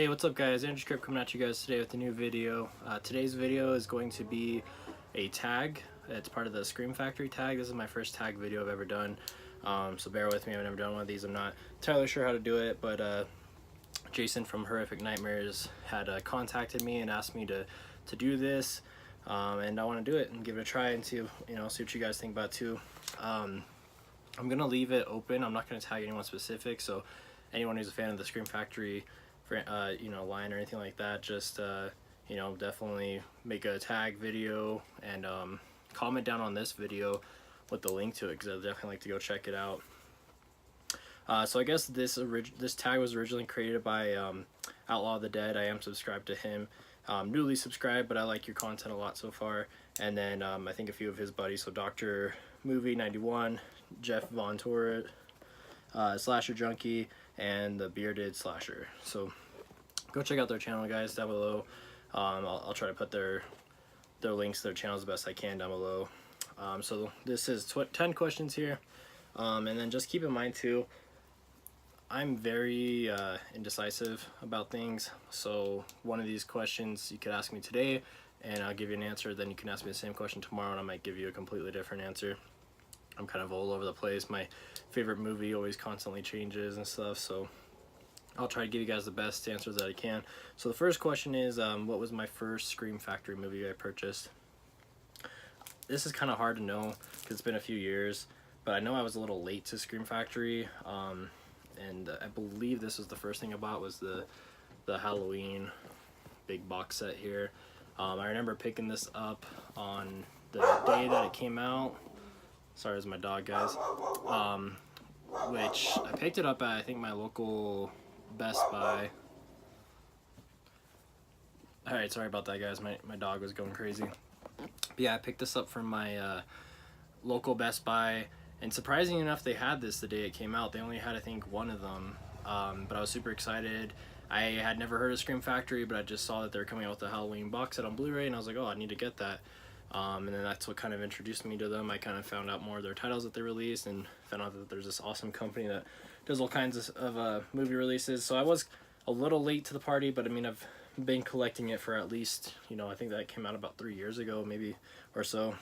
Hey, what's up guys? Andrew Script coming at you guys today with a new video. Today's video is going to be a tag. It's part of the Scream Factory tag. This is my first tag video I've ever done. So bear with me, I've never done one of these. I'm not entirely sure how to do it, but Jason from Horrific Nightmares had contacted me and asked me to do this. And I want to do it and give it a try and see what you guys think about it too. I'm gonna leave it open. I'm not gonna tag anyone specific, so anyone who's a fan of the Scream Factory line or anything like that, just definitely make a tag video and comment down on this video with the link to it, because I'd definitely like to go check it out. So I guess this tag was originally created by Outlaw the Dead. I am subscribed to him, newly subscribed, but I like your content a lot so far. And then I think a few of his buddies, so Dr. Movie 91, Jeff Von Torre, Slasher Junkie, and the Bearded Slasher. So go check out their channel, guys, down below. I'll try to put their links to their channels the best I can down below. So this is 10 questions here, and then just keep in mind too, I'm very indecisive about things. So one of these questions you could ask me today and I'll give you an answer, then you can ask me the same question tomorrow and I might give you a completely different answer. I'm kind of all over the place. My favorite movie always constantly changes and stuff, so I'll try to give you guys the best answers that I can. So the first question is, what was my first Scream Factory movie I purchased? This is kind of hard to know because it's been a few years, but I know I was a little late to Scream Factory, and I believe this was the first thing I bought was the Halloween big box set here. I remember picking this up on the day that it came out. Sorry, it's my dog, guys. Which I picked it up at, I think, my local Best Buy. Alright, sorry about that, guys. My dog was going crazy. But yeah, I picked this up from my local Best Buy, and surprisingly enough, they had this the day it came out. They only had, I think, one of them, but I was super excited. I had never heard of Scream Factory, but I just saw that they were coming out with the Halloween box set on Blu-ray, and I was like, oh, I need to get that. And then that's what kind of introduced me to them. I kind of found out more of their titles that they released and found out that there's this awesome company that does all kinds of movie releases. So I was a little late to the party, but I mean, I've been collecting it for at least, I think that came out about 3 years ago, maybe, or so.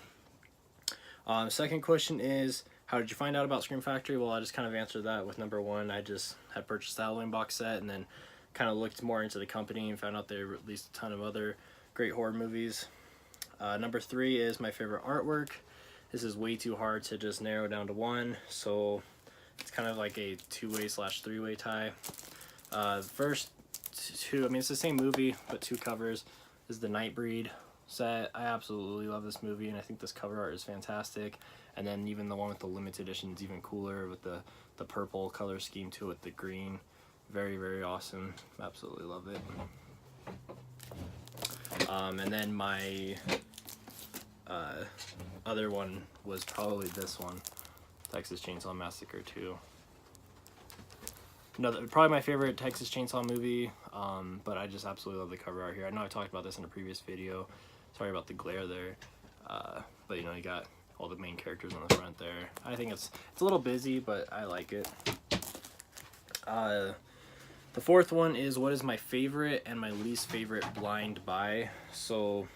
Second question is, how did you find out about Scream Factory? Well, I just kind of answered that with number one. I just had purchased the Halloween box set and then kind of looked more into the company and found out they released a ton of other great horror movies. Number three is my favorite artwork. This is way too hard to just narrow down to one, so it's kind of like a two-way / three-way tie. First two, I mean, it's the same movie, but two covers, is the Nightbreed set. I absolutely love this movie, and I think this cover art is fantastic. And then even the one with the limited edition is even cooler with the purple color scheme to it with the green. Very, very awesome. Absolutely love it. And then my other one was probably this one, Texas Chainsaw Massacre 2. Probably my favorite Texas Chainsaw movie, but I just absolutely love the cover art here. I know I talked about this in a previous video. Sorry about the glare there, but you got all the main characters on the front there. I think it's a little busy, but I like it. The fourth one is, what is my favorite and my least favorite blind buy? So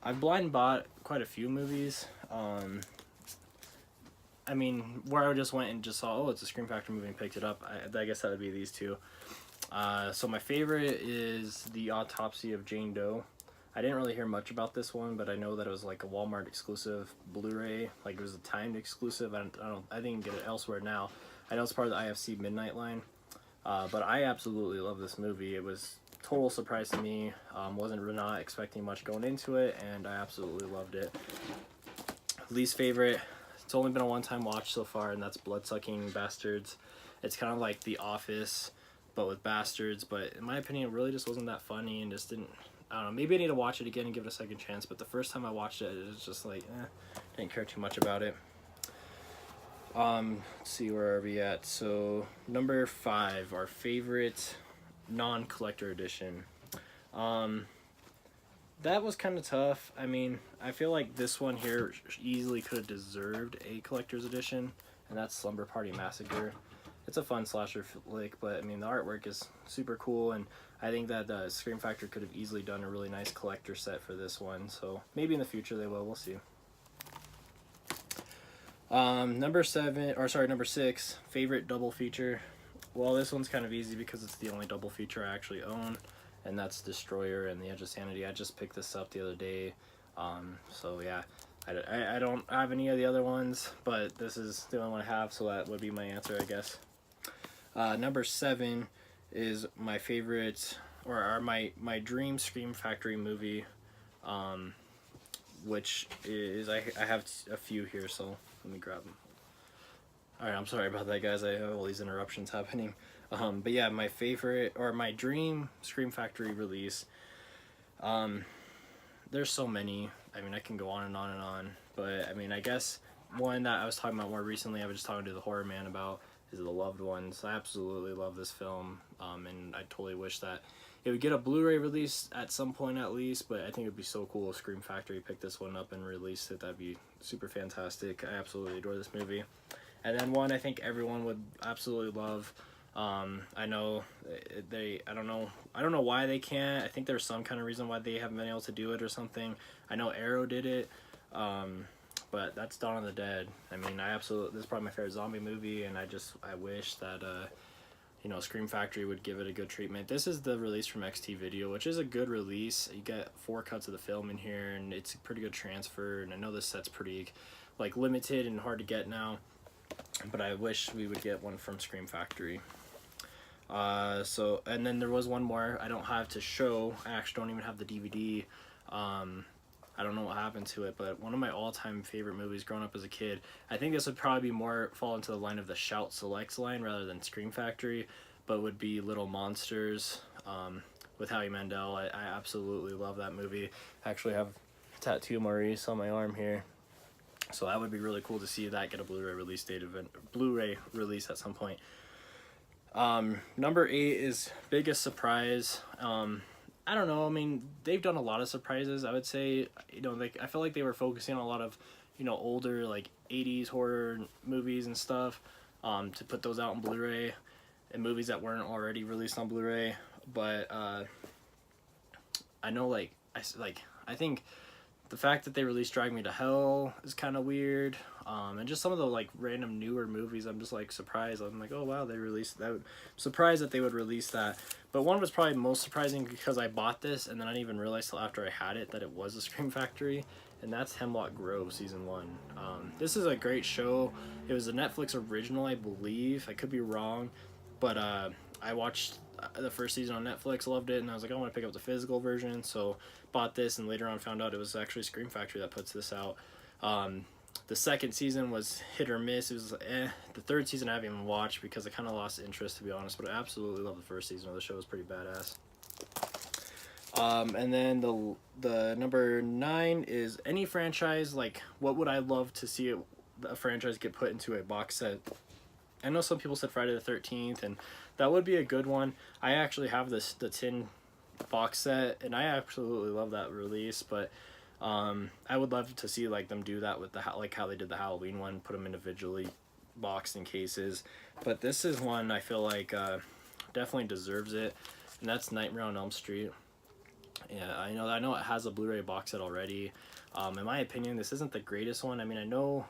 I've blind bought quite a few movies. I mean, where I just went and just saw, oh, it's a Scream Factory movie and picked it up. I guess that would be these two. So my favorite is The Autopsy of Jane Doe. I didn't really hear much about this one, but I know that it was like a Walmart exclusive Blu-ray. Like, it was a timed exclusive. I didn't get it elsewhere now. I know it's part of the IFC Midnight line. But I absolutely love this movie. It was a total surprise to me. Wasn't not expecting much going into it, and I absolutely loved it. Least favorite, it's only been a one-time watch so far, and that's Bloodsucking Bastards. It's kind of like The Office, but with bastards, but in my opinion, it really just wasn't that funny and just didn't, I don't know, maybe I need to watch it again and give it a second chance, but the first time I watched it, it was just like, didn't care too much about it. Let's see, where are we at? So number 5, our favorite non-collector edition. That was kind of tough. I mean, I feel like this one here easily could have deserved a collector's edition, and that's Slumber Party Massacre. it's a fun slasher flick, but I mean the artwork is super cool, and I think that Scream Factory could have easily done a really nice collector set for this one. So maybe in the future they will. We'll see. Number 6, favorite double feature. Well, this one's kind of easy because it's the only double feature I actually own, and that's Destroyer and The Edge of Sanity. I just picked this up the other day. So yeah, I don't have any of the other ones, but this is the only one I have, so that would be my answer, I guess. Number 7 is my favorite, or my dream Scream Factory movie, which is, I have a few here, so let me grab them. Alright, I'm sorry about that, guys. I have all these interruptions happening. But yeah, my favorite, or my dream Scream Factory release. There's so many. I mean, I can go on and on and on. But, I mean, I guess one that I was talking about more recently, I was just talking to the Horror Man about, is The Loved Ones. I absolutely love this film. And I totally wish that it would get a Blu-ray release at some point at least, but I think it would be so cool if Scream Factory picked this one up and released it. That'd be super fantastic. I absolutely adore this movie. And then one I think everyone would absolutely love. I know I don't know why they can't. I think there's some kind of reason why they haven't been able to do it or something. I know Arrow did it, but that's Dawn of the Dead. I mean, this is probably my favorite zombie movie, and I wish that Scream Factory would give it a good treatment. This is the release from XT Video, which is a good release. You get 4 cuts of the film in here, and it's a pretty good transfer. And I know this set's pretty limited and hard to get now, but I wish we would get one from Scream Factory. And then there was one more I don't have to show. I actually don't even have the DVD. I don't know what happened to it, but one of my all-time favorite movies growing up as a kid. I think this would probably be more fall into the line of the Shout Selects line rather than Scream Factory, but would be Little Monsters with Howie Mandel. I absolutely love that movie. I actually have a tattoo of Maurice on my arm here. So that would be really cool to see that get a Blu-ray release at some point. Number 8 is biggest surprise. I don't know. I mean, they've done a lot of surprises. I would say, I feel like they were focusing on a lot of, older 80s horror movies and stuff, to put those out on Blu-ray, and movies that weren't already released on Blu-ray. But I know I think the fact that they released Drag Me to Hell is kind of weird. And just some of the random newer movies, I'm just surprised. I'm like, oh wow, they released that. I'm surprised that they would release that. But one was probably most surprising because I bought this and then I didn't even realize till after I had it that it was a Scream Factory, and that's Hemlock Grove Season 1. This is a great show. It was a Netflix original, I believe. I could be wrong, but I watched the first season on Netflix, loved it, and I was like, I want to pick up the physical version, so bought this, and later on found out it was actually Scream Factory that puts this out. The second season was hit or miss. It was the third season I haven't even watched because I kind of lost interest, to be honest, but I absolutely love the first season of the show. It was pretty badass. And then the number 9 is any franchise. What would I love to see a franchise get put into a box set? I know some people said Friday the 13th, and that would be a good one. I actually have the tin box set, and I absolutely love that release, but I would love to see them do that with how they did the Halloween one, put them individually boxed in cases. But this is one I feel definitely deserves it, and that's Nightmare on Elm Street. Yeah, I know it has a Blu-ray box set already. In my opinion, this isn't the greatest one. I mean, I know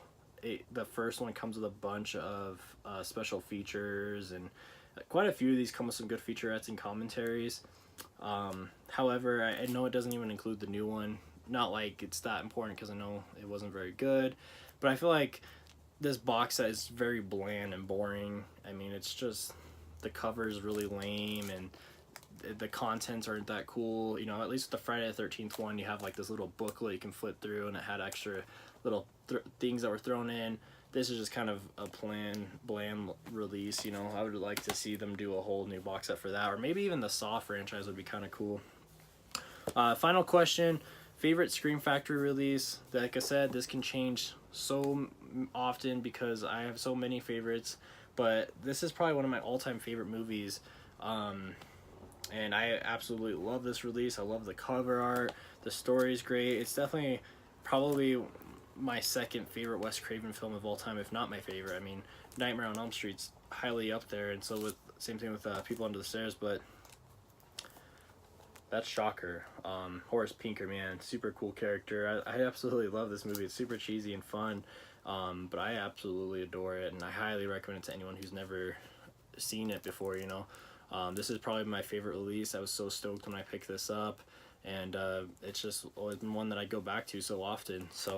the first one comes with a bunch of special features, and quite a few of these come with some good featurettes and commentaries. However, I know it doesn't even include the new one. Not like it's that important because I know it wasn't very good, but I feel like this box set is very bland and boring. I mean, it's just the cover is really lame and the contents aren't that cool. At least with the Friday the 13th one, you have this little booklet you can flip through, and it had extra little things that were thrown in. This is just kind of a bland release. I would like to see them do a whole new box set for that, or maybe even the Saw franchise would be kind of cool. Final question. Favorite Scream Factory release. Like I said, this can change so often because I have so many favorites, but this is probably one of my all-time favorite movies, and I absolutely love this release. I love the cover art. The story's great. It's definitely probably my second favorite Wes Craven film of all time, if not my favorite. I mean, Nightmare on Elm Street's highly up there, and so with same thing with People Under the Stairs, but that's shocker. Horace Pinker, man, super cool character. I absolutely love this movie. It's super cheesy and fun, but I absolutely adore it, and I highly recommend it to anyone who's never seen it before. You know, this is probably my favorite release. I was so stoked when I picked this up, and it's just one that I go back to so often. So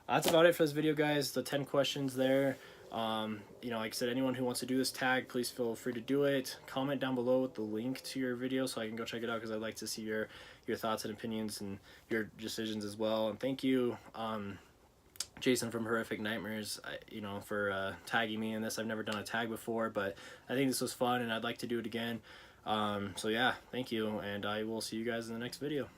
that's about it for this video, guys. The 10 questions there. You know, like I said, anyone who wants to do this tag, please feel free to do it. Comment down below with the link to your video so I can go check it out, because I'd like to see your thoughts and opinions and your decisions as well. And thank you, Jason from Horrific Nightmares, you know, for tagging me in this. I've never done a tag before, but I think this was fun and I'd like to do it again. So yeah, thank you, and I will see you guys in the next video.